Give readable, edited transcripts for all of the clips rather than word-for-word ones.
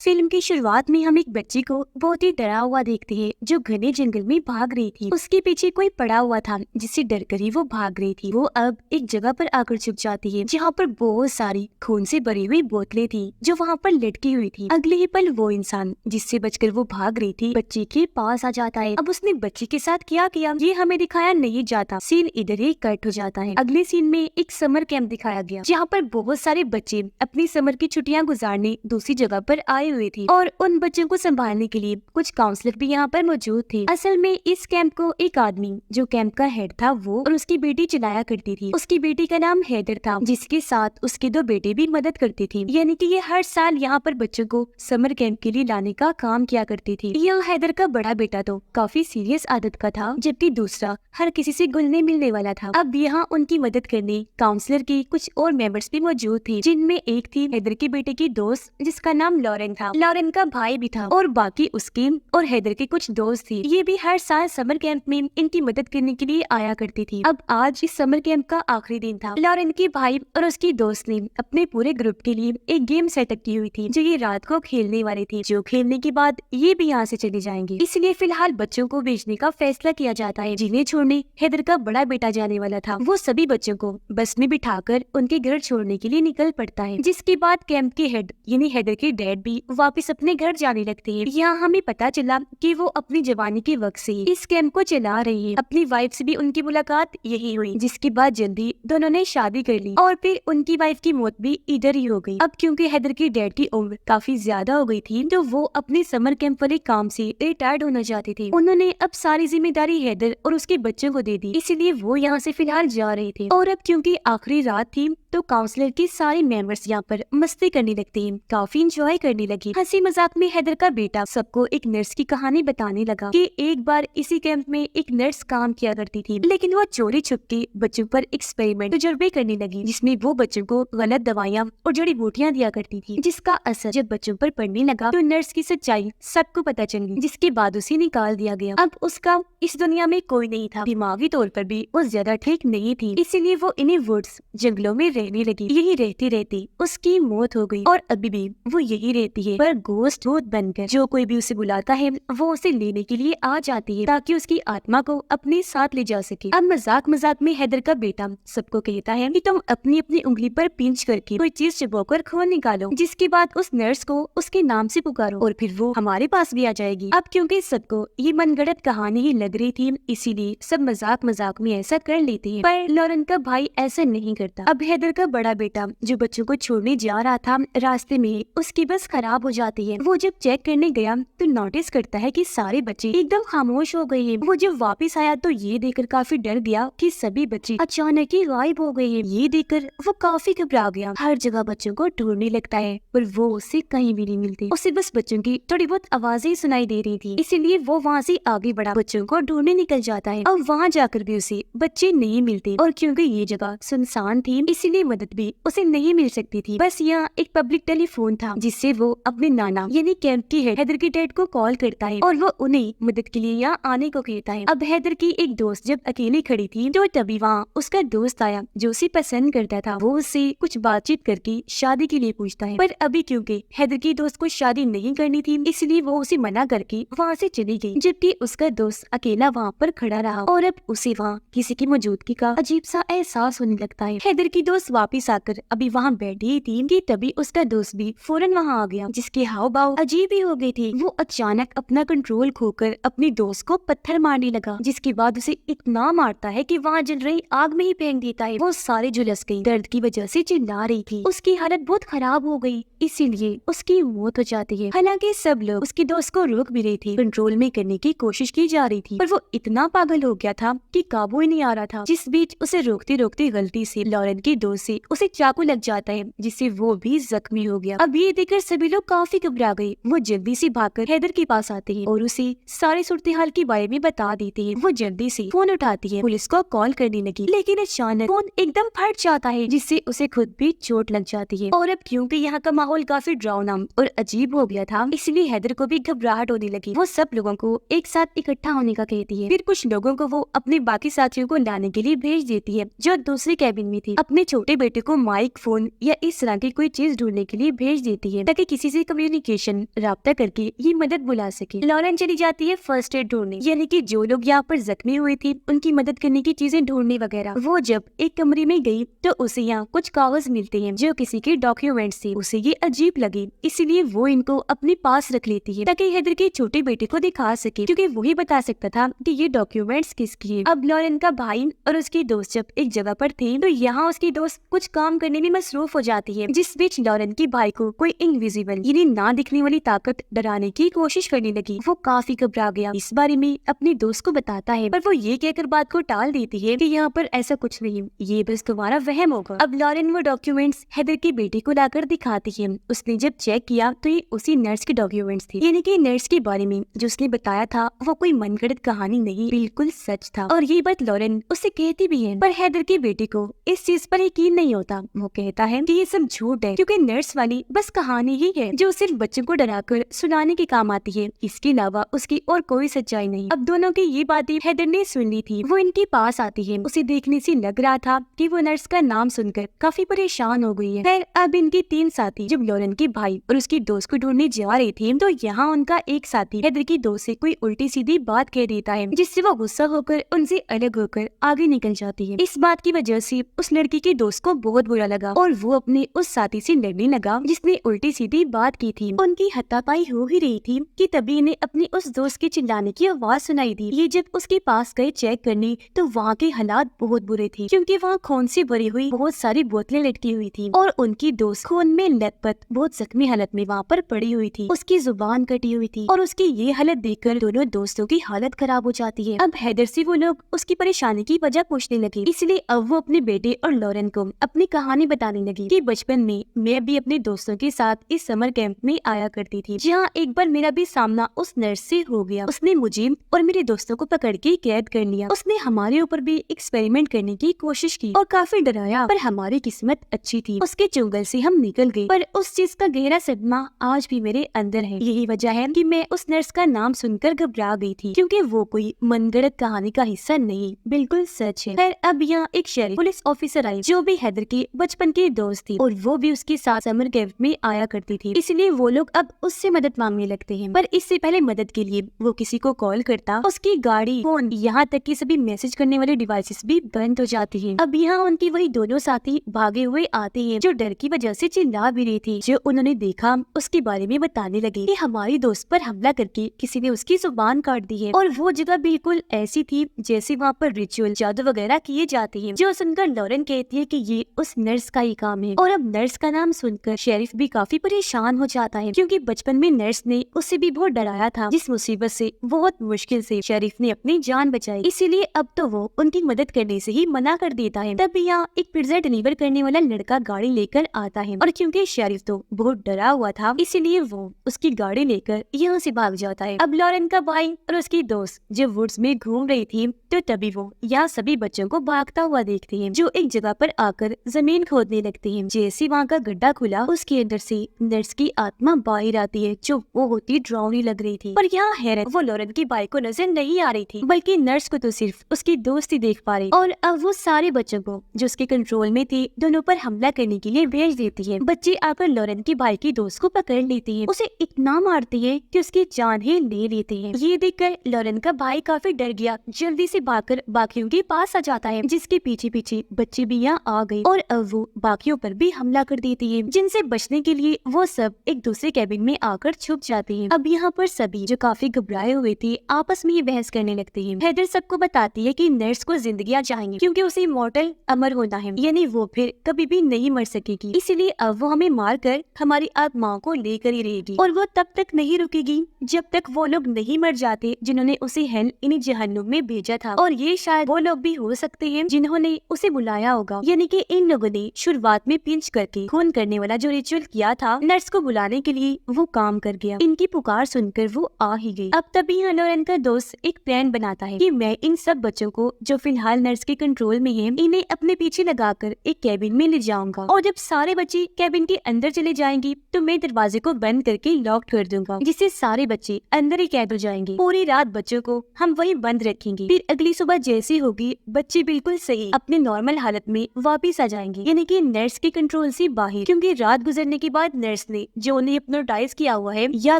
Film की शुरुआत में हम एक बच्ची को बहुत ही डरा हुआ देखते हैं जो घने जंगल में भाग रही थी। उसके पीछे कोई पड़ा हुआ था जिससे डरकर ही वो भाग रही थी। वो अब एक जगह पर आकर छुप जाती है जहाँ पर बहुत सारी खून से भरी हुई बोतलें थी जो वहाँ पर लटकी हुई थी। अगले ही पल वो इंसान जिससे बचकर वो भाग रही थी बच्ची के पास आ जाता है। अब उसने बच्ची के साथ क्या किया ये हमें दिखाया नहीं जाता। सीन इधर ही कट हो जाता है। अगले सीन में एक समर कैंप दिखाया गया जहाँ पर बहुत सारे बच्चे अपनी समर की छुट्टियां गुजारने दूसरी जगह पर आए हुए थे और उन बच्चों को संभालने के लिए कुछ काउंसलर भी यहाँ पर मौजूद थे। असल में इस कैंप को एक आदमी जो कैंप का हेड था वो और उसकी बेटी चलाया करती थी। उसकी बेटी का नाम हैदर था जिसके साथ उसके दो बेटे भी मदद करते थे। यानी कि ये हर साल यहाँ पर बच्चों को समर कैंप के लिए लाने का काम किया करती थी। यह हैदर का बड़ा बेटा तो काफी सीरियस आदत का था जबकि दूसरा हर किसी से घुलने मिलने वाला था। अब यहाँ उनकी मदद करने काउंसलर के कुछ और मेंबर्स भी मौजूद थे जिनमें एक थी हैदर के बेटे की दोस्त जिसका नाम लॉरेन था। लॉरेन का भाई भी था और बाकी उसके और हैदर के कुछ दोस्त थे। ये भी हर साल समर कैंप में इनकी मदद करने के लिए आया करती थी। अब आज इस समर कैंप का आखिरी दिन था। लॉरेन के भाई और उसकी दोस्त ने अपने पूरे ग्रुप के लिए एक गेम सेटअप की हुई थी जो ये रात को खेलने वाले थे। जो खेलने के बाद ये भी यहाँ से चले जाएंगे। इसलिए फिलहाल बच्चों को भेजने का फैसला किया जाता है। जिन्हें छोड़ने हैदर का बड़ा बेटा जाने वाला था वो सभी बच्चों को बस में बिठाकर उनके घर छोड़ने के लिए निकल पड़ता है। जिसके बाद कैंप के हेड यानी हैदर के डैड भी वापस अपने घर जाने लगते हैं। यहाँ हमें पता चला कि वो अपनी जवानी के वक्त से इस कैंप को चला रही है। अपनी वाइफ से भी उनकी मुलाकात यही हुई जिसके बाद जल्दी दोनों ने शादी कर ली और फिर उनकी वाइफ की मौत भी इधर ही हो गई। अब क्योंकि हैदर के डैड की उम्र काफी ज्यादा हो गई थी तो वो अपने समर कैंप वाले काम से रिटायर्ड होना चाहते थे। उन्होंने अब सारी जिम्मेदारी हैदर और उसके बच्चों को दे दी। इसलिए वो यहाँ से फिलहाल जा रहे थे और अब क्योंकि आखिरी रात थी तो काउंसलर के सारे मेंबर्स यहाँ पर मस्ती करने लगते हैं। काफी इंजॉय करने लगे। हंसी मजाक में हैदर का बेटा सबको एक नर्स की कहानी बताने लगा कि एक बार इसी कैंप में एक नर्स काम किया करती थी लेकिन वो चोरी छुप के बच्चों पर एक्सपेरिमेंट तजुर्बे करने लगी जिसमें वो बच्चों को गलत दवाइयाँ और जड़ी बूटियाँ दिया करती थी जिसका असर जब बच्चों पर पड़ने लगा तो नर्स की सच्चाई सबको पता चल गई जिसके बाद उसे निकाल दिया गया। अब उसका इस दुनिया में कोई नहीं था। दिमागी तौर पर भी वो ज्यादा ठीक नहीं थी इसीलिए वो इन्हीं वुड्स जंगलों में रहने लगी। यही रहते रहते उसकी मौत हो गई और अभी भी वो यही रहती है पर गोश्त भूत बनकर। जो कोई भी उसे बुलाता है वो उसे लेने के लिए आ जाती है ताकि उसकी आत्मा को अपने साथ ले जा सके। अब मजाक मजाक में हैदर का बेटा सबको कहता है कि तुम अपनी अपनी उंगली पर पिंच करके कोई चीज चुबाकर खून निकालो जिसके बाद उस नर्स को उसके नाम से पुकारो और फिर वो हमारे पास भी आ जाएगी। अब क्योंकि सबको ये मनगढ़ंत कहानी ही लग रही थी इसीलिए सब मजाक मजाक में ऐसा कर लेते हैं पर लॉरेन का भाई ऐसा नहीं करता। अब हैदर का बड़ा बेटा जो बच्चों को छोड़ने जा रहा था रास्ते में उसकी बस खराब हो जाती है। वो जब चेक करने गया तो नोटिस करता है कि सारे बच्चे एकदम खामोश हो गए हैं। वो जब वापस आया तो ये देखकर काफी डर गया कि सभी बच्चे अचानक ही गायब हो गए हैं। ये देखकर वो काफी घबरा गया। हर जगह बच्चों को ढूंढने लगता है पर वो उससे कहीं भी नहीं मिलती। उसे बस बच्चों की थोड़ी बहुत आवाजें सुनाई दे रही थी इसीलिए वो वहाँ से आगे बढ़ा बच्चों को ढूंढने निकल जाता है। अब वहाँ जाकर भी उसे बच्चे नहीं मिलते और क्योंकि ये जगह सुनसान थी इसीलिए मदद भी उसे नहीं मिल सकती थी। बस यहाँ एक पब्लिक टेलीफोन था जिससे वो अपने नाना यानी कैंप की हेड हैदर के डैड को कॉल करता है और वो उन्हें मदद के लिए यहाँ आने को कहता है। अब हैदर की एक दोस्त जब अकेली खड़ी थी तो तभी वहाँ उसका दोस्त आया जो उसे पसंद करता था। वो उससे कुछ बातचीत करके शादी के लिए पूछता है पर अभी क्योंकि हैदर की दोस्त को शादी नहीं करनी थी इसलिए वो उसे मना करके वहाँ से चली गई जबकि उसका दोस्त अकेला वहाँ पर खड़ा रहा और अब उसे वहाँ किसी की मौजूदगी का अजीब सा एहसास होने लगता है। हैदर की दोस्त वापिस आकर अभी वहाँ बैठी ही थी कि तभी उसका दोस्त भी फौरन वहाँ आ गया जिसके हाव भाव अजीब ही हो गए थे। वो अचानक अपना कंट्रोल खोकर अपनी दोस्त को पत्थर मारने लगा जिसके बाद उसे इतना मारता है कि वहाँ जल रही आग में ही फेंक देता है। वो सारी झुलस गई। दर्द की वजह से चिल्ला रही थी। उसकी हालत बहुत खराब हो गई इसीलिए उसकी मौत हो जाती है। हालांकि सब लोग उसकी दोस्त को रोक भी रहे थे। कंट्रोल में करने की कोशिश की जा रही थी पर वो इतना पागल हो गया था कि काबू ही नहीं आ रहा था। जिस बीच उसे रोकते रोकते गलती से लॉरेन की दोस्त से उसे चाकू लग जाता है जिससे वो भी जख्मी हो गया। अब ये देखकर सभी लोग काफी घबरा गए। वो जल्दी से भागकर हैदर के पास आते हैं और उसे सारी सूरत हाल के बारे में बता देते हैं। वो जल्दी से फोन उठाती है, पुलिस को कॉल करने लगी लेकिन अचानक फोन एकदम फट जाता है जिससे उसे खुद भी चोट लग जाती है। और अब क्योंकि यहाँ का माहौल काफी डरावना और अजीब हो गया था इसलिए हैदर को भी घबराहट होने लगी। वो सब लोगों को एक साथ इकट्ठा होने का कहती है। फिर कुछ लोगों को वो अपने बाकी साथियों को लाने के लिए भेज देती है जो दूसरे कैबिन में थी। अपने छोटे बेटे को माइक, फोन या इस तरह की कोई चीज ढूंढने के लिए भेज देती है ताकि किसी किसी कम्युनिकेशन राब्ता करके ये मदद बुला सके। लॉरेन चली जाती है फर्स्ट एड ढूंढने, यानी कि जो लोग यहाँ पर जख्मी हुए थे उनकी मदद करने की चीजें ढूंढने वगैरह। वो जब एक कमरे में गई तो उसे यहाँ कुछ कागज मिलते हैं जो किसी के डॉक्यूमेंट्स थे। उसे ये अजीब लगे, इसीलिए वो इनको अपने पास रख लेती है ताकि हैदर के छोटे बेटे को दिखा सके, क्योंकि वही बता सकता था कि ये डॉक्यूमेंट्स किसकी है। अब लॉरेन का भाई और उसकी दोस्त जब एक जगह पर थे तो यहाँ उसकी दोस्त कुछ काम करने में मसरूफ हो जाती है, जिस बीच लॉरेन के भाई को कोई इनविजिबल यानी ना दिखने वाली ताकत डराने की कोशिश करने लगी। वो काफी घबरा गया, इस बारे में अपनी दोस्त को बताता है, पर वो ये कहकर बात को टाल देती है कि यहाँ पर ऐसा कुछ नहीं, ये बस तुम्हारा वहम होगा। अब लॉरेन वो डॉक्यूमेंट्स हैदर के बेटे को लाकर दिखाती है। उसने जब चेक किया तो ये उसी नर्स के डॉक्यूमेंट्स थे, यानी कि नर्स के बारे में जो उसने बताया था वो कोई मनगढ़ंत कहानी नहीं, बिल्कुल सच था। और ये बात लॉरेन उससे कहती भी है, पर हैदर के बेटे को इस चीज पर यकीन नहीं होता। वो कहता है कि ये सब झूठ है, क्योंकि नर्स वाली बस कहानी ही है जो सिर्फ बच्चों को डराकर सुनाने के काम आती है, इसके अलावा उसकी और कोई सच्चाई नहीं। अब दोनों की ये बातें हैदर ने सुन ली थी। वो इनके पास आती है, उसे देखने से लग रहा था कि वो नर्स का नाम सुनकर काफी परेशान हो गई है। खैर अब इनके 3 साथी जब लॉरेन के भाई और उसकी दोस्त को ढूंढने जा रहे थे तो यहाँ उनका एक साथी हैदर की दोस्त से कोई उल्टी सीधी बात कह देता है, जिससे वो गुस्सा होकर उनसे अलग होकर आगे निकल जाती है। इस बात की वजह से उस लड़की की दोस्त को बहुत बुरा लगा और वो अपने उस साथी से लड़ने लगा जिसने उल्टी सीधी बात की थी। उनकी हाथापाई हो ही रही थी कि तभी इन्हें अपनी उस दोस्त के चिल्लाने की आवाज सुनाई दी। ये जब उसके पास गए चेक करने तो वहाँ के हालात बहुत बुरे थे, क्योंकि वहाँ खून से भरी हुई बहुत सारी बोतलें लटकी हुई थी और उनकी दोस्त खून में लथपथ बहुत जख्मी हालत में वहाँ पर पड़ी हुई थी। उसकी जुबान कटी हुई थी और उसकी ये हालत देखकर दोनों दोस्तों की हालत खराब हो जाती है। अब हैदर से वो लोग उसकी परेशानी की वजह पूछने लगे, इसलिए अब वो अपने बेटे और लॉरेन को अपनी कहानी बताने लगी कि बचपन में मैं भी अपने दोस्तों के साथ इस समर कैंप में आया करती थी, जहाँ एक बार मेरा भी सामना उस नर्स से हो गया। उसने मुझे और मेरे दोस्तों को पकड़ के कैद कर लिया। उसने हमारे ऊपर भी एक्सपेरिमेंट करने की कोशिश की और काफी डराया, पर हमारी किस्मत अच्छी थी, उसके चुंगल से हम निकल गए। पर उस चीज का गहरा सदमा आज भी मेरे अंदर है। यही वजह है कि मैं उस नर्स का नाम सुनकर घबरा गई थी, क्योंकि वो कोई मनगढ़ंत कहानी का हिस्सा नहीं, बिल्कुल सच है। खैर अब यहाँ एक शेरिफ पुलिस ऑफिसर आई जो भी हैदर की बचपन की दोस्त थी और वो भी उसके साथ समर कैंप में आया करती थी, इसलिए वो लोग अब उससे मदद मांगने लगते हैं। पर इससे पहले मदद के लिए वो किसी को कॉल करता, उसकी गाड़ी, फोन, यहाँ तक कि सभी मैसेज करने वाले डिवाइसेस भी बंद हो जाती हैं। अब यहाँ उनकी वही दोनों साथी भागे हुए आते हैं जो डर की वजह से चिल्ला भी रही थी। जो उन्होंने देखा उसके बारे में बताने लगे कि हमारी दोस्त पर हमला करके किसी ने उसकी जुबान काट दी है और वो जगह बिल्कुल ऐसी थी जैसे वहाँ पर रिचुअल, जादू वगैरह किए जाते हैं। जो सुनकर लॉरेन कहती है कि ये उस नर्स का ही काम है। और अब नर्स का नाम सुनकर शेरिफ भी काफी परेशान हो जाता है, क्योंकि बचपन में नर्स ने उसे भी बहुत डराया था, जिस मुसीबत से बहुत मुश्किल से शेरिफ ने अपनी जान बचाई। इसीलिए अब तो वो उनकी मदद करने से ही मना कर देता है। तब यहाँ एक पिज्जा डिलीवर करने वाला लड़का गाड़ी लेकर आता है और क्योंकि शेरिफ तो बहुत डरा हुआ था इसीलिए वो उसकी गाड़ी लेकर यहाँ से भाग जाता है। अब लॉरेन का भाई और उसकी दोस्त जब वुड्स में घूम रही थी तो तभी वो यहाँ सभी बच्चों को भागता हुआ देखती है, जो एक जगह पर आकर जमीन खोदने लगती है। जैसे वहाँ का गड्ढा खुला उसके अंदर से नर्स की आत्मा बाहर आती है, जो वो होती डरावनी लग रही थी। पर यहाँ हैरत, वो लॉरेन के भाई को नजर नहीं आ रही थी, बल्कि नर्स को तो सिर्फ उसकी दोस्त ही देख पा रही। और अब वो सारे बच्चों को जो उसके कंट्रोल में थे दोनों पर हमला करने के लिए भेज देती है। बच्चे आकर लॉरेन के भाई की दोस्त को पकड़ लेते हैं, उसे इतना मारते हैं कि उसकी जान ही ले लेते हैं। ये देखकर लॉरेन का भाई काफी डर गया, जल्दी से भागकर बाकियों के पास आ जाता है, जिसके पीछे पीछे बच्चे भी यहाँ आ गए और अब वो बाकियों पर भी हमला कर देती है, जिनसे बचने के लिए वो सब एक दूसरे कैबिन में आकर छुप जाते हैं। अब यहाँ पर सभी जो काफी घबराए हुए थे आपस में ये बहस करने लगते हैं। हैदर सबको बताती है कि नर्स को जिंदगियां चाहिए, क्योंकि उसे इमॉर्टल अमर होना है, यानी वो फिर कभी भी नहीं मर सकेगी। इसीलिए अब वो हमें मार कर हमारी आत्माओं को लेकर ही रहेगी और वो तब तक नहीं रुकेगी जब तक वो लोग नहीं मर जाते जिन्होंने उसे हेल यानी जहन्नुम में भेजा था। और ये शायद वो लोग भी हो सकते हैं जिन्होंने उसे बुलाया होगा, यानी कि इन लोगों ने शुरुआत में पिंच करके खून करने वाला जो रिचुअल किया था नर्स को बुलाने के लिए वो काम कर गया। इनकी पुकार सुनकर वो आ ही गई। अब तभी लॉरेन का दोस्त एक प्लान बनाता है कि मैं इन सब बच्चों को जो फिलहाल नर्स के कंट्रोल में है इन्हें अपने पीछे लगाकर एक कैबिन में ले जाऊंगा और जब सारे बच्चे कैबिन के अंदर चले जाएंगे तो मैं दरवाजे को बंद करके लॉक कर दूंगा, जिससे सारे बच्चे अंदर ही कैद हो जाएंगे। पूरी रात बच्चों को हम वही बंद रखेंगे, फिर अगली सुबह जैसी होगी बच्चे बिल्कुल सही अपने नॉर्मल हालत में वापिस आ जाएंगे, यानी कि नर्स के कंट्रोल से बाहर, क्योंकि रात गुजरने के बाद नर्स ने होंगे जो उन्हें हिप्नोटाइज किया हुआ है या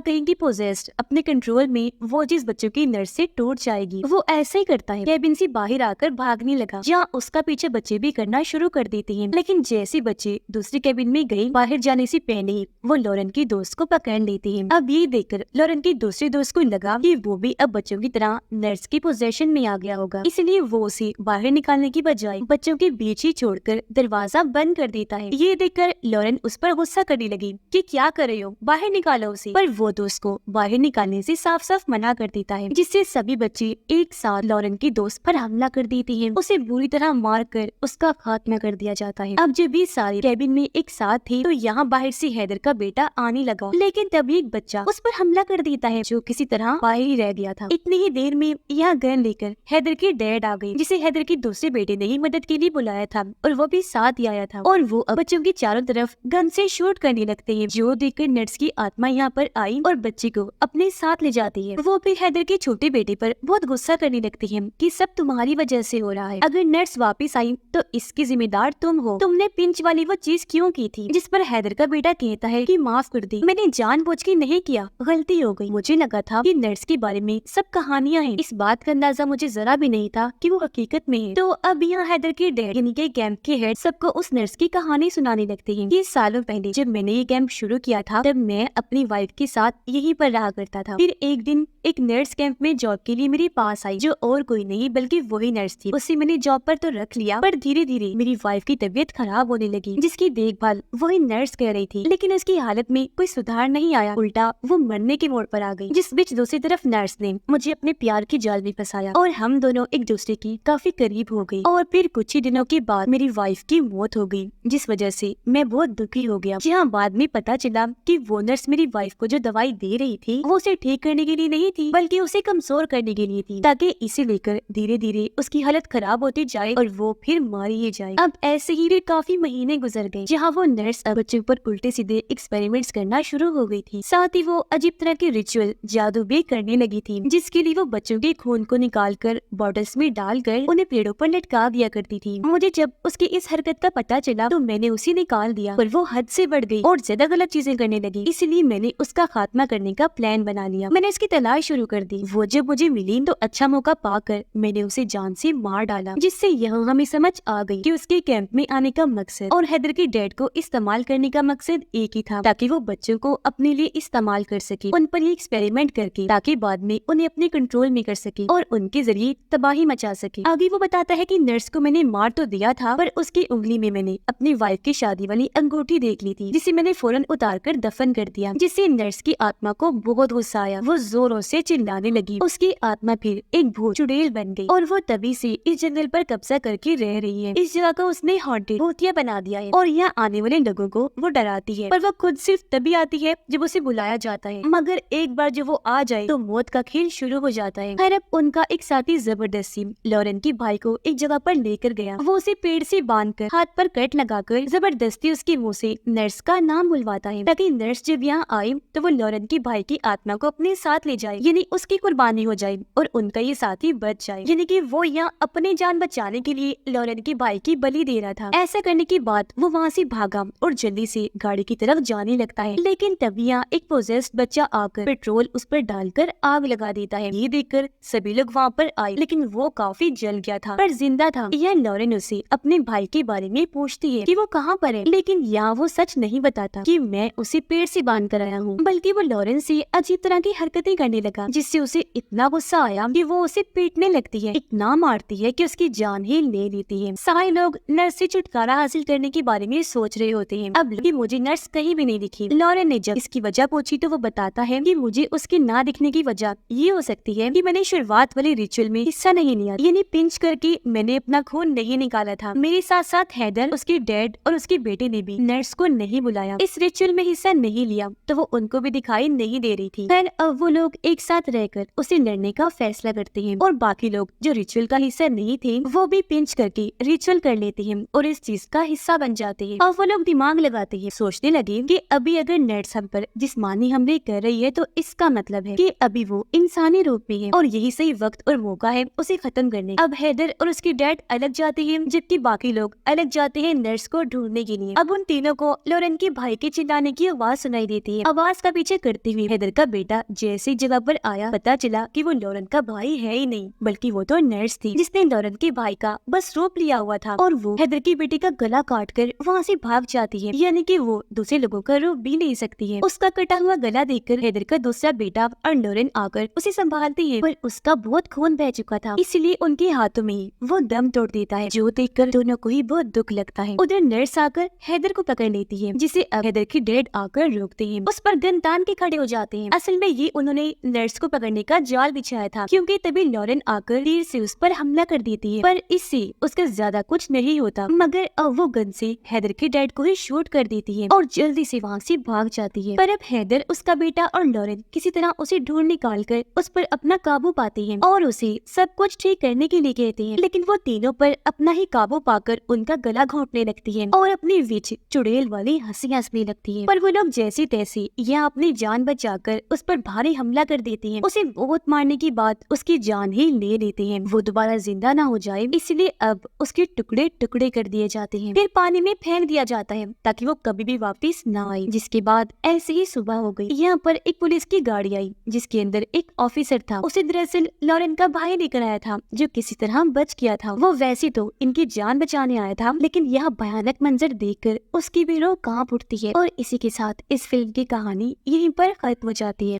कहेंगे पोजेस्ड अपने कंट्रोल में वो चीज बच्चों की नर्स से टूट जाएगी। वो ऐसा ही करता है। केबिन से बाहर आकर भागने लगा, जहाँ उसका पीछे बच्चे भी करना शुरू कर देते हैं। लेकिन जैसे बच्चे दूसरी केबिन में गए, बाहर जाने से पहले ही वो लॉरेन की दोस्त को पकड़ लेते हैं। अब ये देखकर लॉरेन की दूसरी दोस्त को लगा कि वो भी अब बच्चों की तरह नर्स की पोजेशन में आ गया होगा, इसलिए वो उसे बाहर निकालने की बजाय बच्चों के बीच ही छोड़कर दरवाजा बंद कर देता है। ये देखकर लॉरेन उस पर गुस्सा करने लगी कि क्या कर रहे हो, बाहर निकालो उसे। पर वो दोस्त को बाहर निकालने से साफ साफ मना कर देता है, जिससे सभी बच्चे एक साथ लॉरेन की दोस्त पर हमला कर देते हैं। उसे बुरी तरह मार कर उसका खात्मा कर दिया जाता है। अब जब ये सारे कैबिन में एक साथ थे तो यहाँ बाहर से हैदर का बेटा आने लगा, लेकिन तभी एक बच्चा उस पर हमला कर देता है जो किसी तरह बाहर ही रह गया था। इतनी ही देर में यहाँ गन लेकर हैदर के डैड आ गए, जिसे हैदर के दूसरे बेटे ने ही मदद के लिए बुलाया था और वो भी साथ ही आया था। और वो अब बच्चों की चारों तरफ गन से शूट करने लगते हैं, जो देखकर नर्स की आत्मा यहाँ पर आई और बच्चे को अपने साथ ले जाती है। वो फिर हैदर के छोटे बेटे पर बहुत गुस्सा करने लगती है कि सब तुम्हारी वजह से हो रहा है। अगर नर्स वापस आई तो इसकी जिम्मेदार तुम हो। तुमने पिंच वाली वो चीज क्यों की थी? जिस पर हैदर का बेटा कहता है कि माफ कर दी, मैंने जानबूझ के नहीं किया, गलती हो गई। मुझे लगा था कि नर्स के बारे में सब कहानियां हैं। इस बात का अंदाजा मुझे जरा भी नहीं था कि वो हकीकत में है। तो अब यहाँ हैदर के डैड यानी के कैंप के हेड सबको उस नर्स की कहानी सुनाने लगते हैं। ये सालों पहले जब मैंने ये कैंप शुरू किया था तब मैं अपनी वाइफ के साथ यहीं पर रहा करता था। फिर एक दिन एक नर्स कैंप में जॉब के लिए मेरे पास आई, जो और कोई नहीं बल्कि वही नर्स थी। उसे मैंने जॉब पर तो रख लिया, पर धीरे धीरे मेरी वाइफ की तबीयत खराब होने लगी, जिसकी देखभाल वही नर्स कर रही थी। लेकिन उसकी हालत में कोई सुधार नहीं आया, उल्टा वो मरने के मोड़ पर आ गई। जिस बीच दूसरी तरफ नर्स ने मुझे अपने प्यार की जाल में फंसाया और हम दोनों एक दूसरे की काफी करीब हो गई। और फिर कुछ ही दिनों के बाद मेरी वाइफ की मौत हो गई, जिस वजह से मैं बहुत दुखी हो गया। जहाँ बाद में पता चला कि वो नर्स मेरी वाइफ को जो दवाई दे रही थी वो उसे ठीक करने के लिए नहीं थी, बल्कि उसे कमजोर करने के लिए थी, ताकि इसे लेकर धीरे धीरे उसकी हालत खराब होती जाए और वो फिर मारी ही जाए। अब ऐसे ही फिर काफी महीने गुजर गए, जहाँ वो नर्स अब बच्चों पर उल्टे सीधे एक्सपेरिमेंट्स करना शुरू हो गई थी। साथ ही वो अजीब तरह के रिचुअल जादू भी करने लगी थी, जिसके लिए वो बच्चों के खून को निकाल कर बॉटल्स में डालकर उन्हें पेड़ों पर लटका दिया करती थी। मुझे जब उसकी इस हरकत का पता चला तो मैंने उसे निकाल दिया, पर वो हद से बढ़ गई और ज्यादा गलत चीजें करने लगी। इसलिए मैंने उसका खात्मा करने का प्लान बना लिया। मैंने उसकी तलाश शुरू कर दी। वो जब मुझे मिली तो अच्छा मौका पाकर मैंने उसे जान से मार डाला, जिससे यह हमें समझ आ गई कि उसके कैंप में आने का मकसद और हैदर के डैड को इस्तेमाल करने का मकसद एक ही था, ताकि वो बच्चों को अपने लिए इस्तेमाल कर सके, उन पर एक्सपेरिमेंट करके, ताकि बाद में उन्हें अपने कंट्रोल में कर सके और उनके जरिए तबाही मचा सके। आगे वो बताता है कि नर्स को मैंने मार तो दिया था, पर उसकी उंगली में मैंने अपनी वाइफ की शादी वाली अंगूठी देख ली थी, जिसे मैंने फौरन उतार कर दफन कर दिया, जिससे नर्स की आत्मा को बहुत गुस्सा आया। वो जोरों से चिल्लाने लगी। उसकी आत्मा फिर एक भूत चुड़ैल बन गई और वो तभी से इस जंगल पर कब्जा करके रह रही है। इस जगह को उसने हॉन्टेड भूतिया बना दिया है और यहाँ आने वाले लोगों को वो डराती है, पर वो खुद सिर्फ तभी आती है जब उसे बुलाया जाता है। मगर एक बार जब वो आ जाए तो मौत का खेल शुरू हो जाता है। खैर अब उनका एक साथी जबरदस्ती लॉरेन के भाई को एक जगह पर लेकर गया। वो उसे पेड़ से बांधकर हाथ पर कट लगाकर जबरदस्ती उसके मुंह से नर्स का नाम बुलवाता है, ताकि नर्स जब यहाँ आए तो वो लॉरेन के भाई की आत्मा को अपने साथ ले जाए, यानी उसकी कुर्बानी हो जाए और उनका ये साथी बच जाए। यानी कि वो यहाँ अपनी जान बचाने के लिए लॉरेन के भाई की बलि दे रहा था। ऐसा करने के बाद वो वहाँ से भागा और जल्दी से गाड़ी की तरफ जाने लगता है। लेकिन तभी यहाँ एक पोजेस्ड बच्चा आकर पेट्रोल उस पर डालकर आग लगा देता है। ये देखकर सभी लोग वहाँ पर आए, लेकिन वो काफी जल गया था पर जिंदा था। यह लॉरेन उसे अपने भाई के बारे में पूछती है कि वो कहाँ पर है, लेकिन यहाँ वो सच नहीं बताता कि मैं उसे पेड़ से बांध कर आया हूँ, बल्कि वो लॉरेन से अजीब तरह की हरकतें करने लगा, जिससे उसे इतना गुस्सा आया कि वो उसे पीटने लगती है, इतना मारती है कि उसकी जान ही ले लेती है। सारे लोग नर्स से छुटकारा हासिल करने के बारे में सोच रहे होते हैं। अब कि मुझे नर्स कहीं भी नहीं दिखी। लॉरेन ने जब इसकी वजह पूछी तो वो बताता है कि मुझे उसके ना दिखने की वजह ये हो सकती है कि मैंने शुरुआत वाले रिचुअल में हिस्सा नहीं लिया, यानी पिंच करके मैंने अपना खून नहीं निकाला था। मेरे साथ साथ हैदर, उसके डैड और उसके बेटे ने भी नर्स को नहीं बुलाया, इस रिचुअल में हिस्सा नहीं लिया, तो वो उनको भी दिखाई नहीं दे रही थी। खैर अब वो लोग एक साथ रहकर उसे लड़ने का फैसला करते हैं और बाकी लोग जो रिचुअल का हिस्सा नहीं थे वो भी पिंच करके रिचुअल कर लेते हैं और इस चीज का हिस्सा बन जाते हैं। और वो लोग दिमाग लगाते हैं, सोचने लगे कि अभी अगर नर्स हम पर जिस्मानी हमले कर रही है तो इसका मतलब है कि अभी वो इंसानी रूप में है और यही सही वक्त और मौका है उसे खत्म करने। अब हैदर और उसके डैड अलग जाते हैं, जबकि बाकी लोग अलग जाते हैं नर्स को ढूंढने के लिए। अब उन तीनों को लॉरेन के भाई के चिन्ह चिल्लाने की आवाज सुनाई देती है। आवाज का पीछे करते हुए हैदर का बेटा जैसे जगह पर आया, पता चला कि वो लॉरेन का भाई है ही नहीं, बल्कि वो तो नर्स थी जिसने लॉरेन के भाई का बस रोप लिया हुआ था और वो हैदर की बेटी का गला काट कर वहाँ से भाग जाती है, यानी कि वो दूसरे लोगों का रूप भी नहीं सकती है। उसका कटा हुआ गला देखकर हैदर का दूसरा बेटा और लॉरेन आकर उसे संभालती है, पर उसका बहुत खून बह चुका था, इसलिए उनके हाथों में ही वो दम तोड़ देता है, जो देखकर दोनों को ही बहुत दुख लगता है। उधर नर्स आकर हैदर को पकड़ लेती है, जिसे अब हैदर की डैड आकर रोकते हैं, उस पर गन तान के खड़े हो जाते हैं। असल में ये उन्होंने नर्स को पकड़ने का जाल बिछाया था, क्योंकि तभी लॉरेन आकर तीर से उस पर हमला कर देती है, पर इससे उसका ज्यादा कुछ नहीं होता, मगर अब वो गन से हैदर के डैड को ही शूट कर देती है और जल्दी से वहाँ से भाग जाती है। पर अब हैदर, उसका बेटा और लॉरेन किसी तरह उसे ढूंढ निकाल कर उस पर अपना काबू पाते हैं और उसे सब कुछ ठीक करने के लिए कहते हैं, लेकिन वो तीनों पर अपना ही काबू पाकर उनका गला घोंटने लगती है और अपनी विच चुड़ैल वाली हंसी हंसने लगती है। पर वो लोग जैसे तैसे या अपनी जान बचाकर उस पर भारी हमला कर देते हैं। उसे बहुत मारने के बाद उसकी जान ही ले लेते हैं, वो दोबारा जिंदा ना हो जाए, इसलिए अब उसके टुकड़े टुकड़े कर दिए जाते हैं, फिर पानी में फेंक दिया जाता है ताकि वो कभी भी वापस ना आए। जिसके बाद ऐसे ही सुबह हो गई। यहाँ पर एक पुलिस की गाड़ी आई जिसके अंदर एक ऑफिसर था। उसे दरअसल लॉरेन का भाई लेकर आया था जो किसी तरह बच गया था। वो वैसे तो इनकी जान बचाने आया था, लेकिन यह भयानक मंजर देखकर उसकी भी रूह कांप उठती है। और इसी के साथ इस फिल्म की कहानी यहीं पर खत्म हो जाती है।